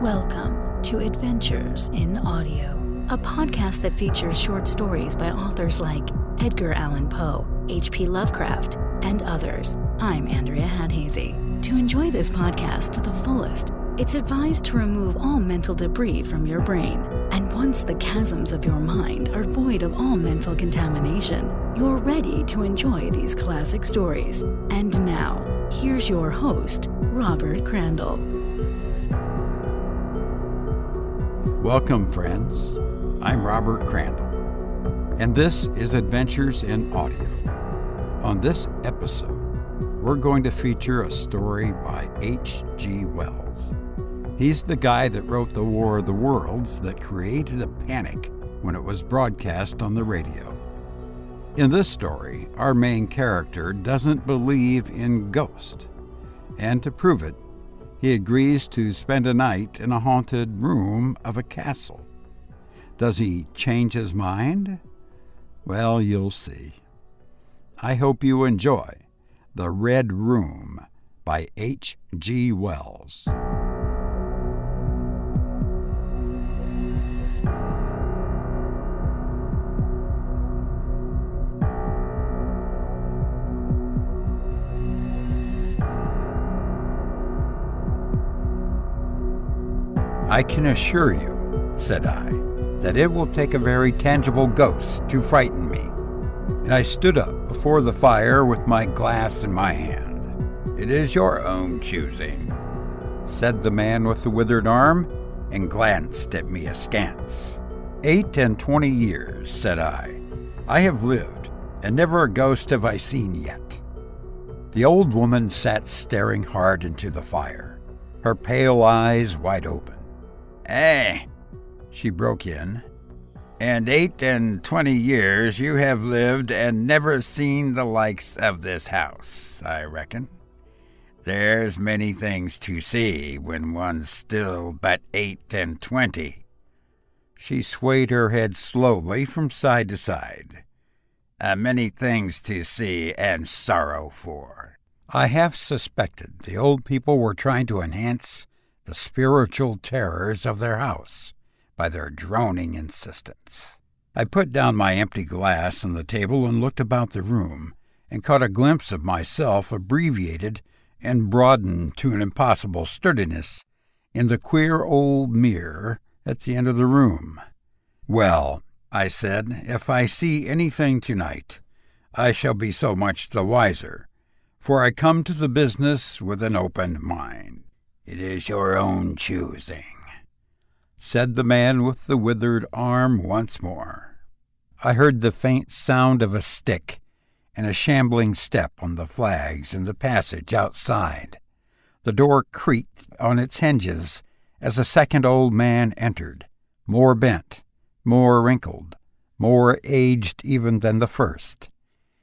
Welcome to Adventures in Audio, a podcast that features short stories by authors like Edgar Allan Poe, H.P. Lovecraft, and others. I'm Andrea Hadhazy. To enjoy this podcast to the fullest, it's advised to remove all mental debris from your brain. And once the chasms of your mind are void of all mental contamination, you're ready to enjoy these classic stories. And now, here's your host, Robert Crandall. Welcome, friends. I'm Robert Crandall, and this is Adventures in Audio. On this episode, we're going to feature a story by H.G. Wells. He's the guy that wrote The War of the Worlds that created a panic when it was broadcast on the radio. In this story, our main character doesn't believe in ghosts, and to prove it, he agrees to spend a night in a haunted room of a castle. Does he change his mind? Well, you'll see. I hope you enjoy The Red Room by H.G. Wells. I can assure you, said I, that it will take a very tangible ghost to frighten me. And I stood up before the fire with my glass in my hand. It is your own choosing, said the man with the withered arm, and glanced at me askance. 28 years, said I have lived, and never a ghost have I seen yet. The old woman sat staring hard into the fire, her pale eyes wide open. She broke in, and 28 years you have lived and never seen the likes of this house, I reckon. There's many things to see when one's still but 28. She swayed her head slowly from side to side. Many things to see and sorrow for. I half suspected the old people were trying to enhance the spiritual terrors of their house by their droning insistence. I put down my empty glass on the table and looked about the room, and caught a glimpse of myself abbreviated and broadened to an impossible sturdiness in the queer old mirror at the end of the room. Well, I said, if I see anything tonight, I shall be so much the wiser, for I come to the business with an open mind. It is your own choosing, said the man with the withered arm once more. I heard the faint sound of a stick and a shambling step on the flags in the passage outside. The door creaked on its hinges as a second old man entered, more bent, more wrinkled, more aged even than the first.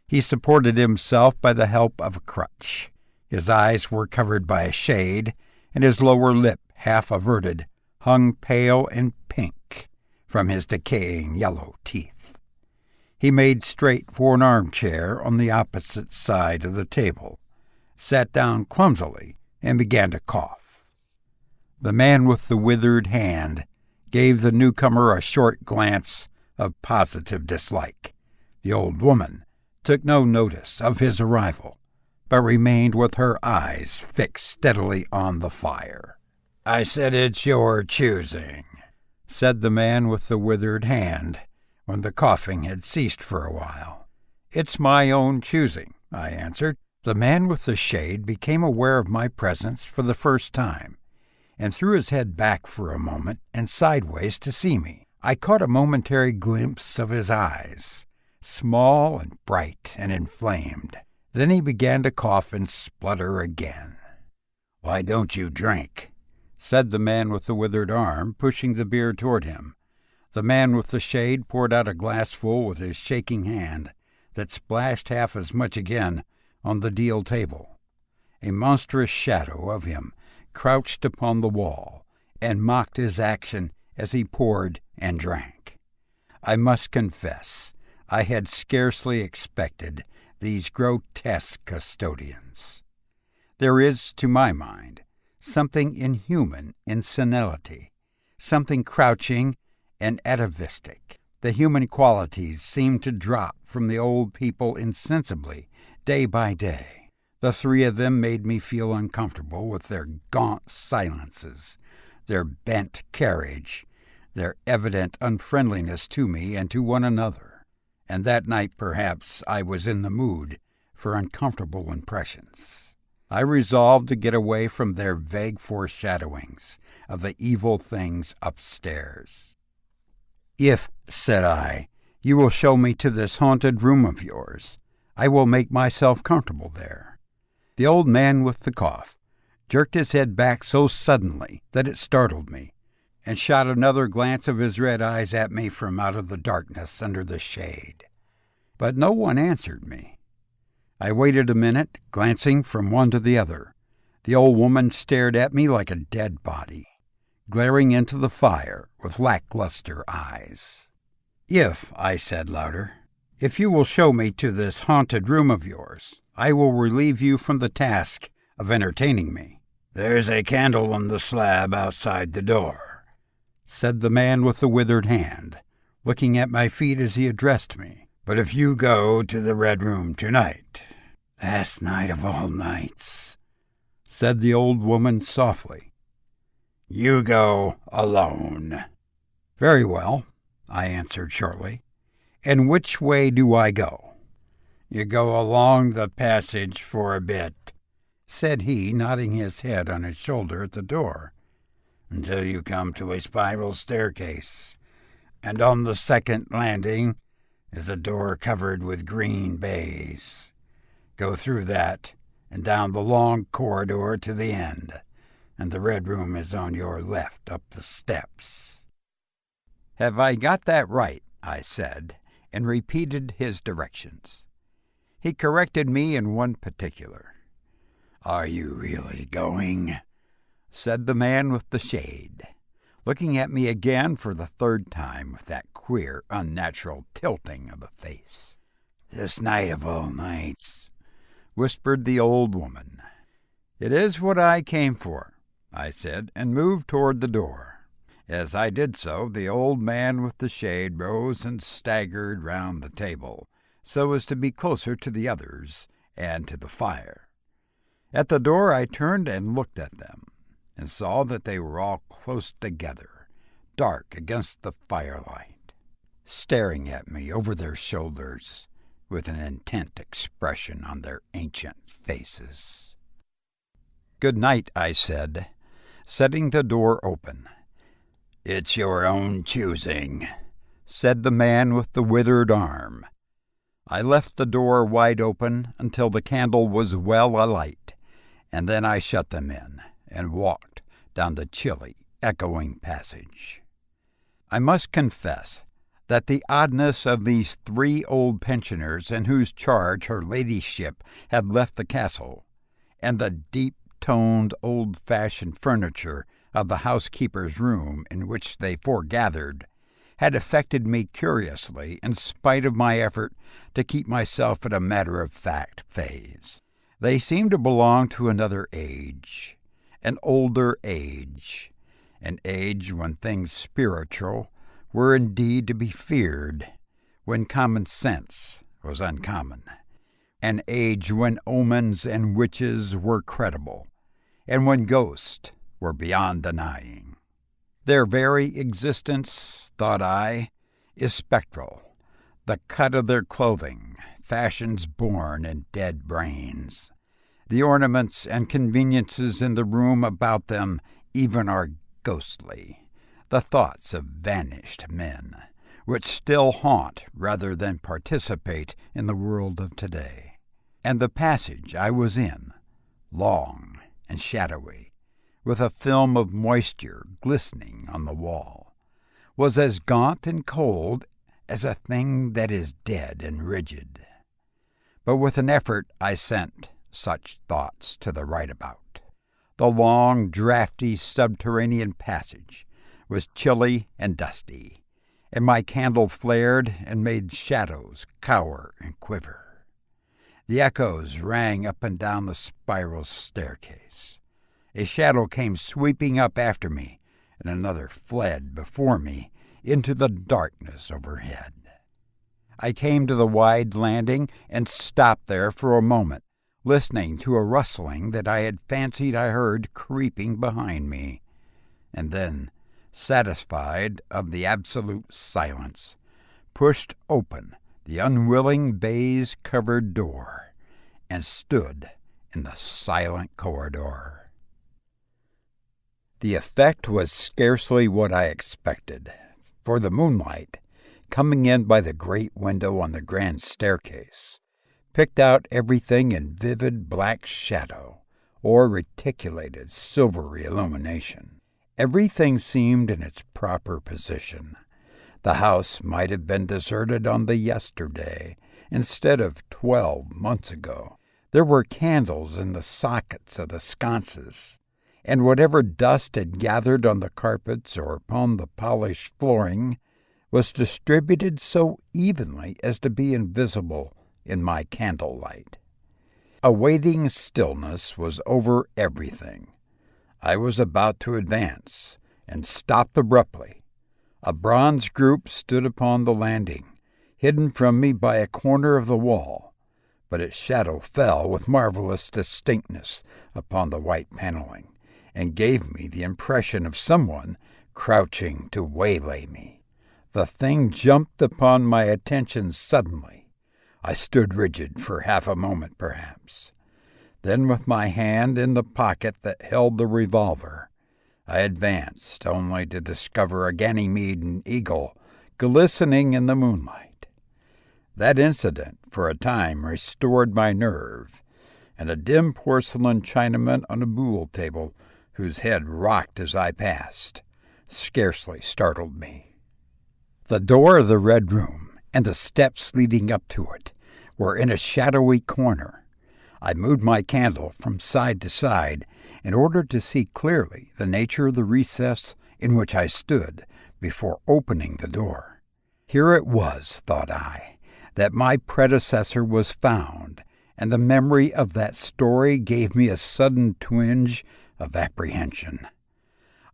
He supported himself by the help of a crutch. His eyes were covered by a shade, and his lower lip, half averted, hung pale and pink from his decaying yellow teeth. He made straight for an armchair on the opposite side of the table, sat down clumsily, and began to cough. The man with the withered hand gave the newcomer a short glance of positive dislike. The old woman took no notice of his arrival, but remained with her eyes fixed steadily on the fire. I said it's your choosing, said the man with the withered hand, when the coughing had ceased for a while. It's my own choosing, I answered. The man with the shade became aware of my presence for the first time, and threw his head back for a moment and sideways to see me. I caught a momentary glimpse of his eyes, small and bright and inflamed. Then he began to cough and splutter again. Why don't you drink? Said the man with the withered arm, pushing the beer toward him. The man with the shade poured out a glassful with his shaking hand that splashed half as much again on the deal table. A monstrous shadow of him crouched upon the wall and mocked his action as he poured and drank. I must confess, I had scarcely expected these grotesque custodians. There is, to my mind, something inhuman in senility, something crouching and atavistic. The human qualities seemed to drop from the old people insensibly, day by day. The three of them made me feel uncomfortable with their gaunt silences, their bent carriage, their evident unfriendliness to me and to one another. And that night, perhaps, I was in the mood for uncomfortable impressions. I resolved to get away from their vague foreshadowings of the evil things upstairs. "If," said I, "you will show me to this haunted room of yours, I will make myself comfortable there." The old man with the cough jerked his head back so suddenly that it startled me, and shot another glance of his red eyes at me from out of the darkness under the shade. But no one answered me. I waited a minute, glancing from one to the other. The old woman stared at me like a dead body, glaring into the fire with lackluster eyes. "If," I said louder, "if you will show me to this haunted room of yours, I will relieve you from the task of entertaining me." "There's a candle on the slab outside the door," said the man with the withered hand, looking at my feet as he addressed me. "But if you go to the Red Room tonight, last night of all nights," said the old woman softly, "you go alone." "Very well," I answered shortly. "And which way do I go?" "You go along the passage for a bit," said he, nodding his head on his shoulder at the door, "until you come to a spiral staircase, and on the second landing is a door covered with green baize. Go through that, and down the long corridor to the end, and the Red Room is on your left up the steps." "Have I got that right?" I said, and repeated his directions. He corrected me in one particular. "Are you really going?" said the man with the shade, looking at me again for the third time with that queer, unnatural tilting of the face. "This night of all nights," whispered the old woman. "It is what I came for," I said, and moved toward the door. As I did so, the old man with the shade rose and staggered round the table, so as to be closer to the others and to the fire. At the door I turned and looked at them, and saw that they were all close together, dark against the firelight, staring at me over their shoulders with an intent expression on their ancient faces. "Good night," I said, setting the door open. "It's your own choosing," said the man with the withered arm. I left the door wide open until the candle was well alight, and then I shut them in and walked down the chilly, echoing passage. I must confess that the oddness of these three old pensioners in whose charge her ladyship had left the castle, and the deep-toned, old-fashioned furniture of the housekeeper's room in which they foregathered, had affected me curiously in spite of my effort to keep myself at a matter-of-fact phase. They seemed to belong to another age, an older age, an age when things spiritual were indeed to be feared, when common sense was uncommon, an age when omens and witches were credible, and when ghosts were beyond denying. Their very existence, thought I, is spectral, the cut of their clothing, fashions born in dead brains. The ornaments and conveniences in the room about them even are ghostly, the thoughts of vanished men, which still haunt rather than participate in the world of today. And the passage I was in, long and shadowy, with a film of moisture glistening on the wall, was as gaunt and cold as a thing that is dead and rigid. But with an effort I sent such thoughts to the right about. The long, draughty subterranean passage was chilly and dusty, and my candle flared and made shadows cower and quiver. The echoes rang up and down the spiral staircase, A shadow came sweeping up after me, and another fled before me into the darkness overhead. I came to the wide landing and stopped there for a moment, listening to a rustling that I had fancied I heard creeping behind me, and then, satisfied of the absolute silence, pushed open the unwilling baize-covered door and stood in the silent corridor. The effect was scarcely what I expected, for the moonlight, coming in by the great window on the grand staircase, picked out everything in vivid black shadow or reticulated silvery illumination. Everything seemed in its proper position. The house might have been deserted on the yesterday instead of 12 months ago. There were candles in the sockets of the sconces, and whatever dust had gathered on the carpets or upon the polished flooring was distributed so evenly as to be invisible in my candlelight. A waiting stillness was over everything. I was about to advance, and stopped abruptly. A bronze group stood upon the landing, hidden from me by a corner of the wall, but its shadow fell with marvelous distinctness upon the white paneling, and gave me the impression of someone crouching to waylay me. The thing jumped upon my attention suddenly. I stood rigid for half a moment, perhaps. Then, with my hand in the pocket that held the revolver, I advanced, only to discover a Ganymedean eagle glistening in the moonlight. That incident, for a time, restored my nerve, and a dim porcelain Chinaman on a buhl table, whose head rocked as I passed, scarcely startled me. The door of the Red Room and the steps leading up to it were in a shadowy corner. I moved my candle from side to side in order to see clearly the nature of the recess in which I stood before opening the door. Here it was, thought I, that my predecessor was found, and the memory of that story gave me a sudden twinge of apprehension.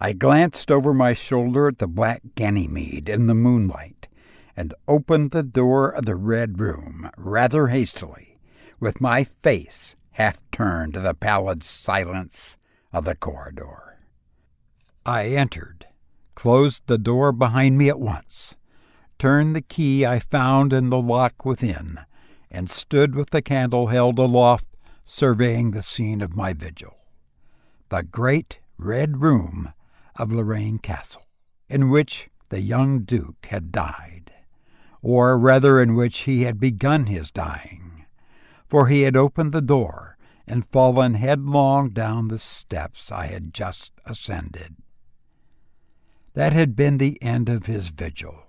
I glanced over my shoulder at the black Ganymede in the moonlight, and opened the door of the Red Room rather hastily, with my face half turned to the pallid silence of the corridor. I entered, closed the door behind me at once, turned the key I found in the lock within, and stood with the candle held aloft, surveying the scene of my vigil. The great Red Room of Lorraine Castle, in which the young Duke had died, or rather in which he had begun his dying, for he had opened the door and fallen headlong down the steps I had just ascended. That had been the end of his vigil,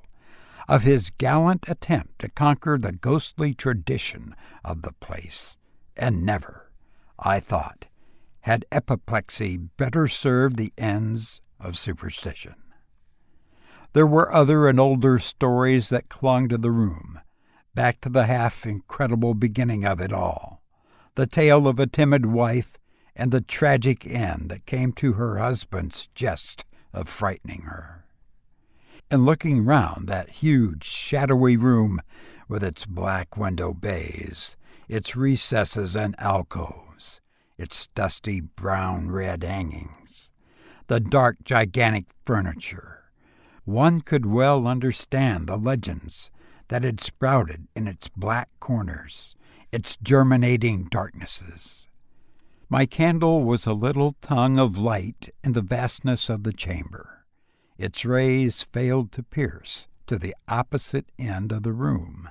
of his gallant attempt to conquer the ghostly tradition of the place, and never, I thought, had apoplexy better served the ends of superstition. There were other and older stories that clung to the room, back to the half-incredible beginning of it all, the tale of a timid wife and the tragic end that came to her husband's jest of frightening her. And looking round that huge, shadowy room with its black window bays, its recesses and alcoves, its dusty brown-red hangings, the dark, gigantic furniture, one could well understand the legends that had sprouted in its black corners, its germinating darknesses. My candle was a little tongue of light in the vastness of the chamber. Its rays failed to pierce to the opposite end of the room,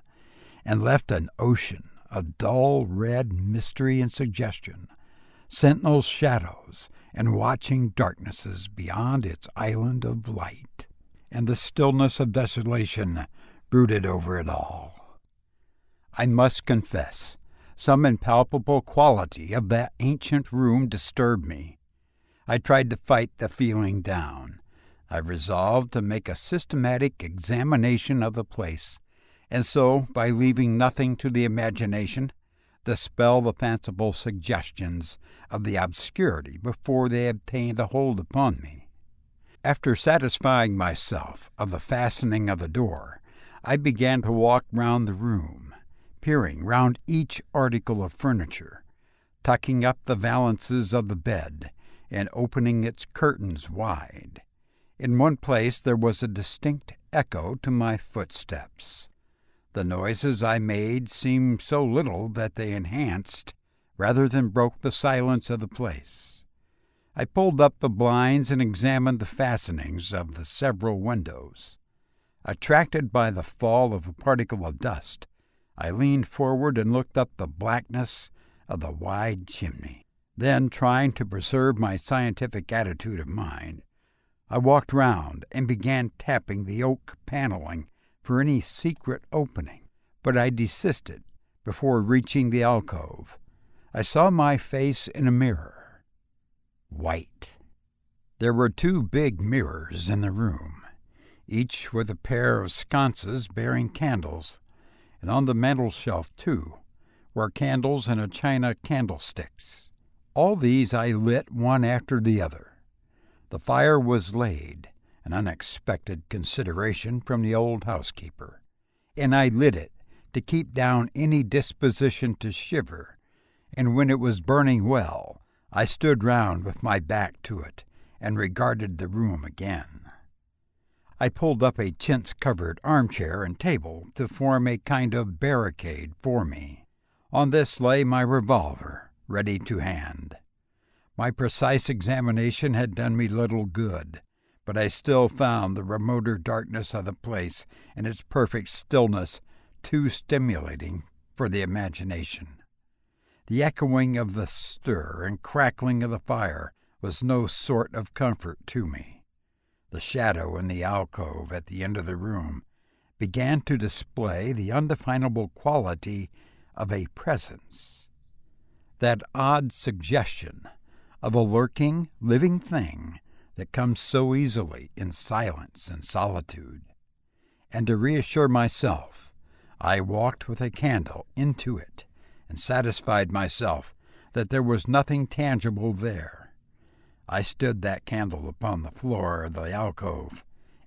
and left an ocean of dull red mystery and suggestion, sentinel shadows and watching darknesses beyond its island of light, and the stillness of desolation brooded over it all. I must confess, some impalpable quality of that ancient room disturbed me. I tried to fight the feeling down. I resolved to make a systematic examination of the place, and so, by leaving nothing to the imagination, dispel the fanciful suggestions of the obscurity before they obtained a hold upon me. After satisfying myself of the fastening of the door, I began to walk round the room, peering round each article of furniture, tucking up the valances of the bed, and opening its curtains wide. In one place there was a distinct echo to my footsteps. The noises I made seemed so little that they enhanced rather than broke the silence of the place. I pulled up the blinds and examined the fastenings of the several windows. Attracted by the fall of a particle of dust, I leaned forward and looked up the blackness of the wide chimney. Then, trying to preserve my scientific attitude of mind, I walked round and began tapping the oak paneling for any secret opening, but I desisted before reaching the alcove. I saw my face in a mirror. White. There were 2 big mirrors in the room, each with a pair of sconces bearing candles, and on the mantel-shelf, too, were candles and a china candlesticks. All these I lit one after the other. The fire was laid, an unexpected consideration from the old housekeeper, and I lit it to keep down any disposition to shiver, and when it was burning well, I stood round with my back to it and regarded the room again. I pulled up a chintz-covered armchair and table to form a kind of barricade for me. On this lay my revolver, ready to hand. My precise examination had done me little good, but I still found the remoter darkness of the place and its perfect stillness too stimulating for the imagination. The echoing of the stir and crackling of the fire was no sort of comfort to me. The shadow in the alcove at the end of the room began to display the undefinable quality of a presence, that odd suggestion of a lurking, living thing that comes so easily in silence and solitude. And to reassure myself, I walked with a candle into it and satisfied myself that there was nothing tangible there. I stood that candle upon the floor of the alcove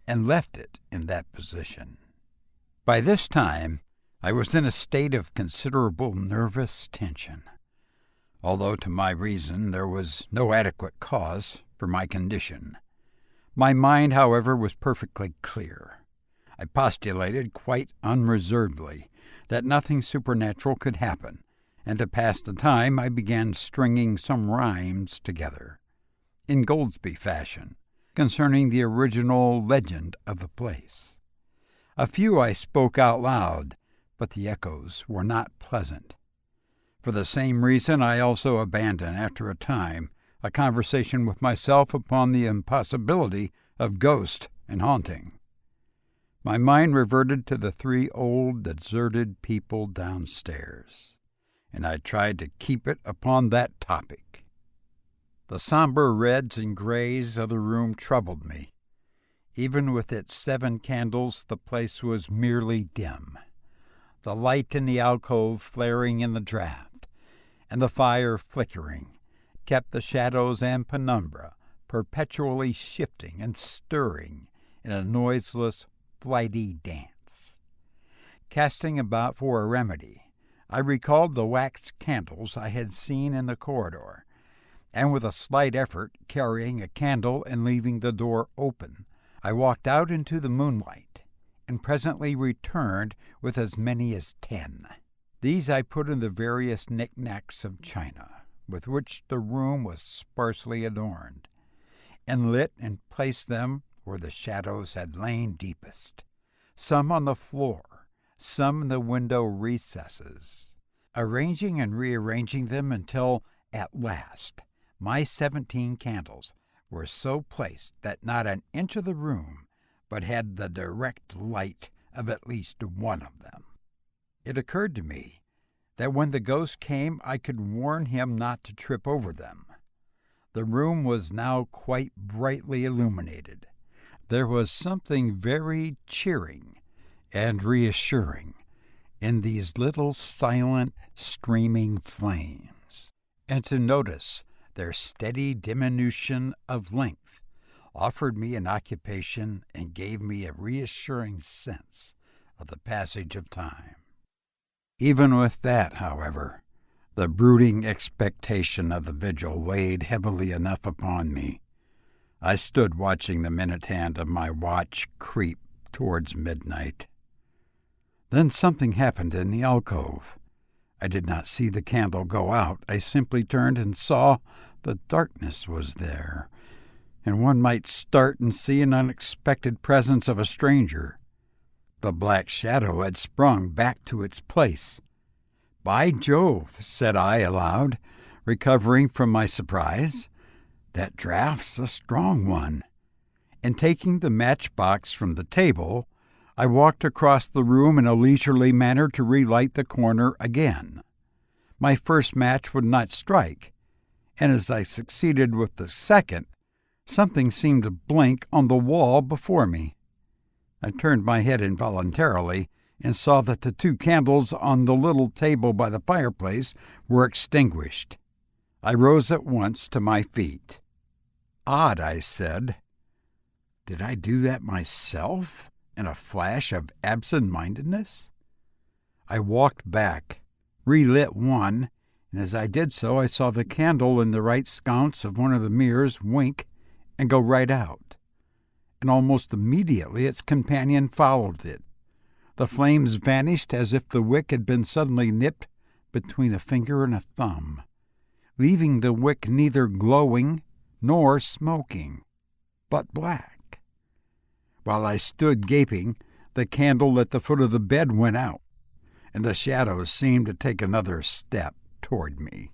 and left it in that position. By this time, I was in a state of considerable nervous tension, although to my reason there was no adequate cause for my condition. My mind, however, was perfectly clear. I postulated quite unreservedly that nothing supernatural could happen, and to pass the time I began stringing some rhymes together, in Goldsby fashion, concerning the original legend of the place. A few I spoke out loud, but the echoes were not pleasant. For the same reason I also abandoned, after a time, a conversation with myself upon the impossibility of ghost and haunting. My mind reverted to the 3 old deserted people downstairs, and I tried to keep it upon that topic. The somber reds and grays of the room troubled me. Even with its 7 candles, the place was merely dim. The light in the alcove flaring in the draught, and the fire flickering, kept the shadows and penumbra perpetually shifting and stirring in a noiseless, flighty dance. Casting about for a remedy, I recalled the wax candles I had seen in the corridor, and with a slight effort, carrying a candle and leaving the door open, I walked out into the moonlight, and presently returned with as many as 10. These I put in the various knick-knacks of china, with which the room was sparsely adorned, and lit and placed them where the shadows had lain deepest, some on the floor, some in the window recesses, arranging and rearranging them until, at last, my 17 candles were so placed that not an inch of the room but had the direct light of at least one of them. It occurred to me that when the ghost came I could warn him not to trip over them. The room was now quite brightly illuminated. There was something very cheering and reassuring in these little silent, streaming flames, and to notice their steady diminution of length offered me an occupation and gave me a reassuring sense of the passage of time. Even with that, however, the brooding expectation of the vigil weighed heavily enough upon me. I stood watching the minute hand of my watch creep towards midnight. Then something happened in the alcove. I did not see the candle go out. I simply turned and saw the darkness was there, and one might start and see an unexpected presence of a stranger. The black shadow had sprung back to its place. "By Jove," said I aloud, recovering from my surprise, "that draft's a strong one." And taking the matchbox from the table, I walked across the room in a leisurely manner to relight the corner again. My first match would not strike, and as I succeeded with the second, something seemed to blink on the wall before me. I turned my head involuntarily and saw that the 2 candles on the little table by the fireplace were extinguished. I rose at once to my feet. "Odd," I said. "Did I do that myself in a flash of absent-mindedness?" I walked back, relit one, and as I did so I saw the candle in the right sconce of one of the mirrors wink and go right out, and almost immediately its companion followed it. The flames vanished as if the wick had been suddenly nipped between a finger and a thumb, leaving the wick neither glowing nor smoking, but black. While I stood gaping, the candle at the foot of the bed went out, and the shadows seemed to take another step toward me.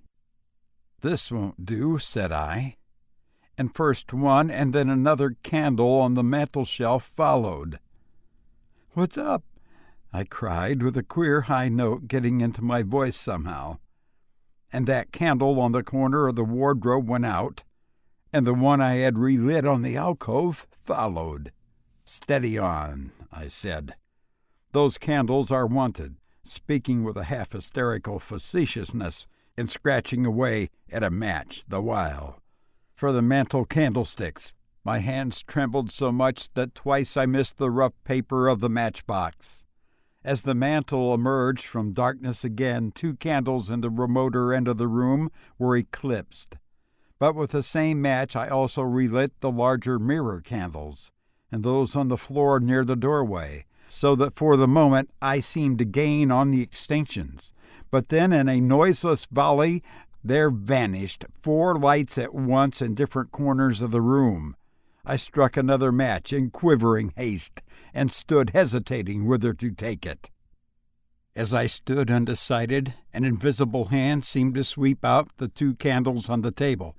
"This won't do," said I, and first one and then another candle on the mantel-shelf followed. "What's up?" I cried, with a queer high note getting into my voice somehow. And that candle on the corner of the wardrobe went out, and the one I had relit on the alcove followed. "Steady on," I said. "Those candles are wanted," speaking with a half-hysterical facetiousness and scratching away at a match the while. "For the mantel candlesticks." My hands trembled so much that twice I missed the rough paper of the matchbox. As the mantel emerged from darkness again, 2 candles in the remoter end of the room were eclipsed. But with the same match I also relit the larger mirror candles, and those on the floor near the doorway, so that for the moment I seemed to gain on the extinctions. But then in a noiseless volley there vanished 4 lights at once in different corners of the room. I struck another match in quivering haste, and stood hesitating whither to take it. As I stood undecided, an invisible hand seemed to sweep out the 2 candles on the table.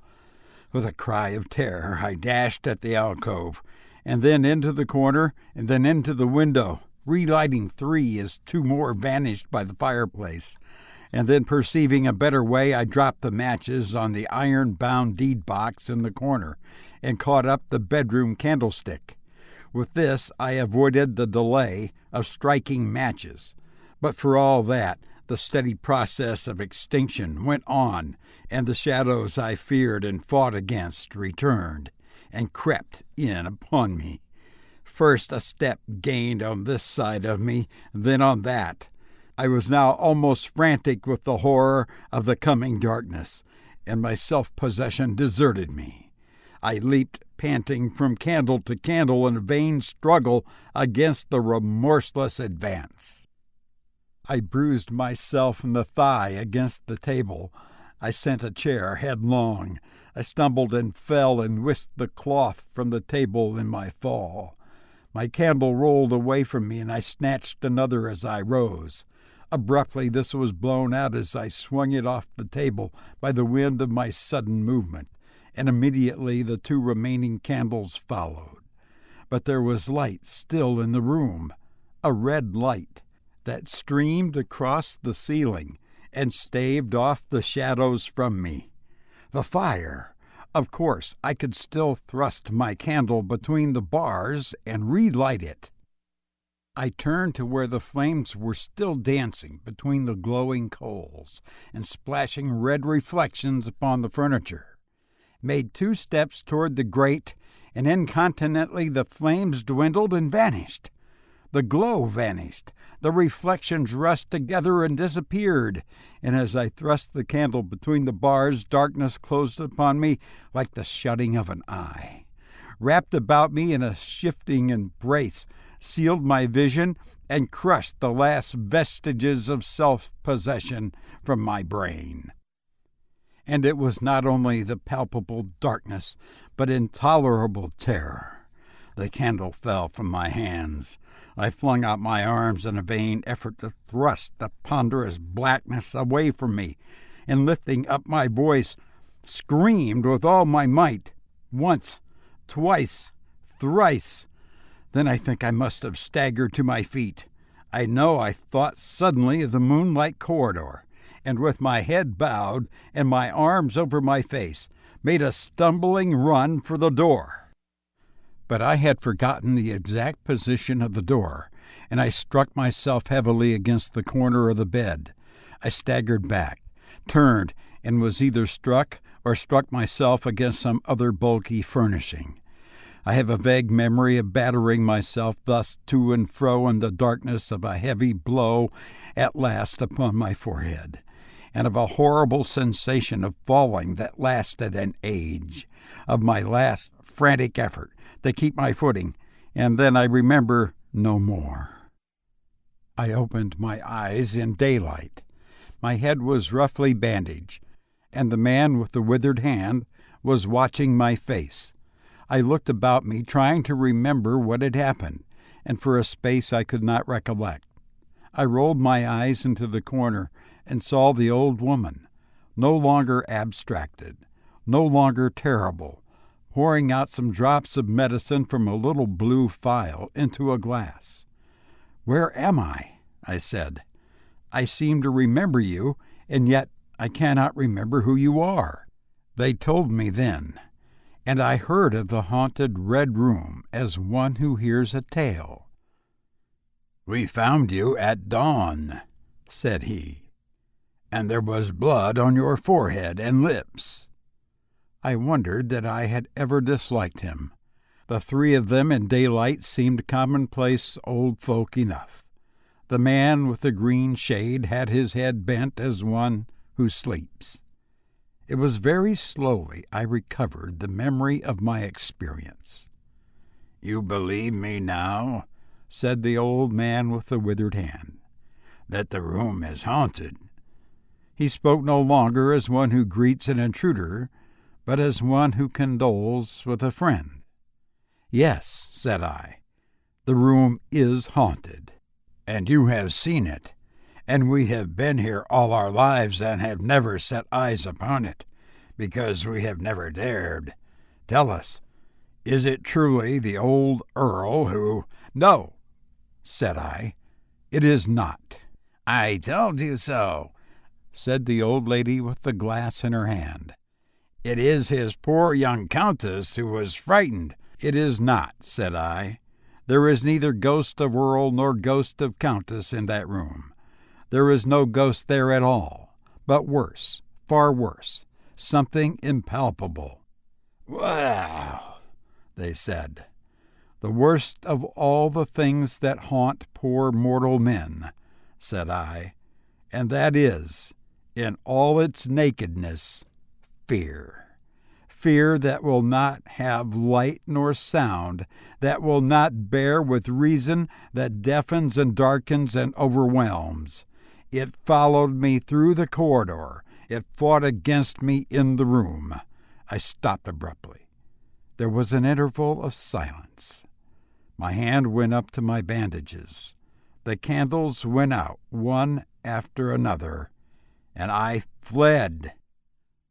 With a cry of terror, I dashed at the alcove, and then into the corner, and then into the window, relighting 3 as 2 more vanished by the fireplace. And then, perceiving a better way, I dropped the matches on the iron-bound deed box in the corner, and caught up the bedroom candlestick. With this I avoided the delay of striking matches. But for all that, the steady process of extinction went on, and the shadows I feared and fought against returned, and crept in upon me. First a step gained on this side of me, then on that. I was now almost frantic with the horror of the coming darkness, and my self-possession deserted me. I leaped, panting, from candle to candle in a vain struggle against the remorseless advance. I bruised myself in the thigh against the table. I sent a chair headlong. I stumbled and fell and whisked the cloth from the table in my fall. My candle rolled away from me, and I snatched another as I rose. Abruptly this was blown out as I swung it off the table by the wind of my sudden movement, and immediately the 2 remaining candles followed. But there was light still in the room, a red light that streamed across the ceiling and staved off the shadows from me. The fire! Of course, I could still thrust my candle between the bars and relight it. I turned to where the flames were still dancing between the glowing coals and splashing red reflections upon the furniture, made 2 steps toward the grate, and incontinently the flames dwindled and vanished. The glow vanished, the reflections rushed together and disappeared, and as I thrust the candle between the bars, darkness closed upon me like the shutting of an eye, wrapped about me in a shifting embrace, sealed my vision, and crushed the last vestiges of self-possession from my brain. And it was not only the palpable darkness, but intolerable terror. The candle fell from my hands. I flung out my arms in a vain effort to thrust the ponderous blackness away from me, and lifting up my voice, screamed with all my might, once, twice, thrice. Then I think I must have staggered to my feet. I know I thought suddenly of the moonlight corridor, and with my head bowed and my arms over my face, made a stumbling run for the door. But I had forgotten the exact position of the door, and I struck myself heavily against the corner of the bed. I staggered back, turned, and was either struck or struck myself against some other bulky furnishing. I have a vague memory of battering myself thus to and fro in the darkness of a heavy blow at last upon my forehead, and of a horrible sensation of falling that lasted an age, of my last frantic effort to keep my footing, and then I remember no more. I opened my eyes in daylight. My head was roughly bandaged, and the man with the withered hand was watching my face. I looked about me, trying to remember what had happened, and for a space I could not recollect. I rolled my eyes into the corner and saw the old woman, no longer abstracted, no longer terrible, pouring out some drops of medicine from a little blue phial into a glass. "Where am I?" I said. "I seem to remember you, and yet I cannot remember who you are." They told me then, and I heard of the haunted Red Room as one who hears a tale. "We found you at dawn," said he, "and there was blood on your forehead and lips." I wondered that I had ever disliked him. The 3 of them in daylight seemed commonplace old folk enough. The man with the green shade had his head bent as one who sleeps. It was very slowly I recovered the memory of my experience. "You believe me now," said the old man with the withered hand, "that the room is haunted." He spoke no longer as one who greets an intruder, but as one who condoles with a friend. "Yes," said I, "the room is haunted." "And you have seen it, and we have been here all our lives and have never set eyes upon it, because we have never dared. Tell us, is it truly the old Earl who—" "No," said I, "it is not." "I told you so," said the old lady with the glass in her hand. "It is his poor young countess who was frightened." "It is not," said I. "There is neither ghost of Earl nor ghost of countess in that room. There is no ghost there at all, but worse, far worse, something impalpable." "Well," they said, "the worst of all the things that haunt poor mortal men," said I, "and that is, in all its nakedness, fear. Fear that will not have light nor sound, that will not bear with reason, that deafens and darkens and overwhelms. It followed me through the corridor. It fought against me in the room." I stopped abruptly. There was an interval of silence. My hand went up to my bandages. The candles went out, one after another, and I fled.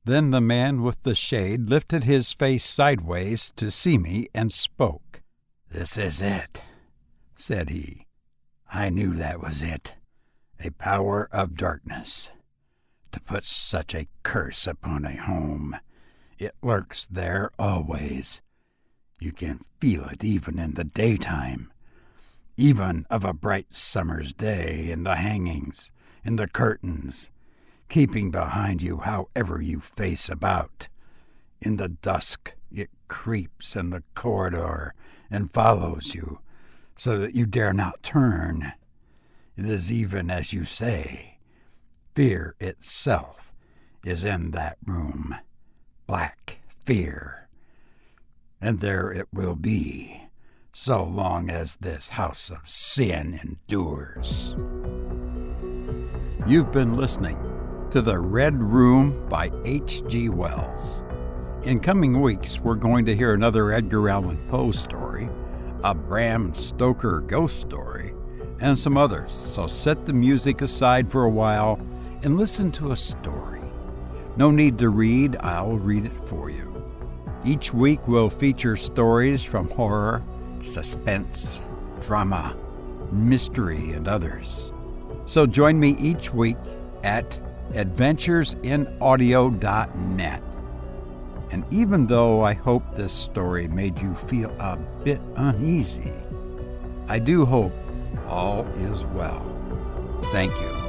Then the man with the shade lifted his face sideways to see me and spoke. "This is it," said he. "I knew that was it. A power of darkness. To put such a curse upon a home. It lurks there always. You can feel it even in the daytime. even of a bright summer's day, in the hangings, in the curtains, keeping behind you however you face about. In the dusk, it creeps in the corridor and follows you, so that you dare not turn. It is even as you say. Fear itself is in that room. Black fear. And there it will be, so long as this house of sin endures. You've been listening to The Red Room by H.G. Wells. In coming weeks, we're going to hear another Edgar Allan Poe story, a Bram Stoker ghost story, and some others. So set the music aside for a while and listen to a story. No need to read, I'll read it for you. Each week will feature stories from horror, suspense, drama, mystery, and others. So join me each week at adventuresinaudio.net. And even though I hope this story made you feel a bit uneasy, I do hope all is well. Thank you.